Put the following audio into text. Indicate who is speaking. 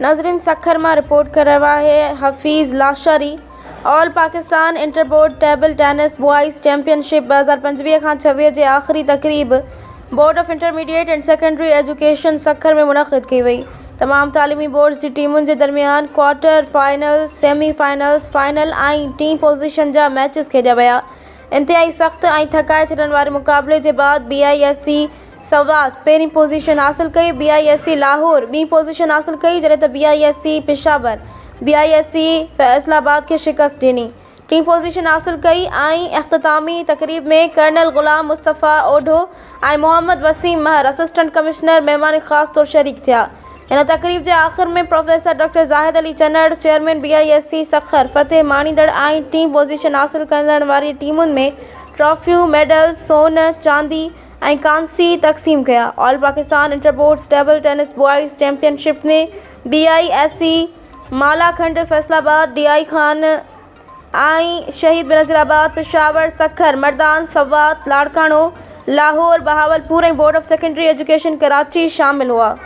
Speaker 1: नाज़रीन, सखर में रिपोर्ट कर रहा है Hafeez Lashari. All Pakistan inter board table tennis boys championship 2025 खां 26 जे आख़िरी तकरीब board of intermediate and secondary education Sukkur में मुनक़िद की वई। तमाम तालीमी बोर्ड्स की टीमुन के दरमियान क्वार्टर फाइनल, सेमीफाइनल्स, फाइनल ऐं टीं पोज़ीशन जा मैचिस खेॾा विया। इंतहाई सख़्त ऐं थकाए छॾण वारे मुक़ाबले के बाद BISC सवात पहिरीं पोज़ीशन हासिल कई, BISC लाहौर ॿीं पोज़ीशन हासिल कई, जॾहिं त BISC पेशावर BISC फैसलाबाद के शिकस्त ॾिनी टीं पोज़ीशन हासिल कई। ऐं इख़्तितामी तकरीब में कर्नल ग़ुलाम मुस्तफ़ा ओढो ऐं मोहम्मद वसीम महर असिस्टेंट कमिश्नर मेहमान ख़ास तौर शरीक थिया। इन तकरीब के आख़िर में professor doctor Zahid Ali Channar, chairman BISC Sukkur फतेह माणींदड़ ऐं टीं पोज़ीशन हासिल करण वारी टीमुनि में ट्रॉफियूं, मेडल्स, सोन, चांदी ऐं कांसी तक़सीम कया। All Pakistan inter boards table tennis boys championship में BISC मालाखंड फैसलाबाद, DI खान ऐं शहीद बेनज़ीराबाद, पेशावर, सखर, मर्दान, सवात, लाड़कानो, लाहौर, बहावलपुर ऐं board of secondary education Karachi शामिल हुआ।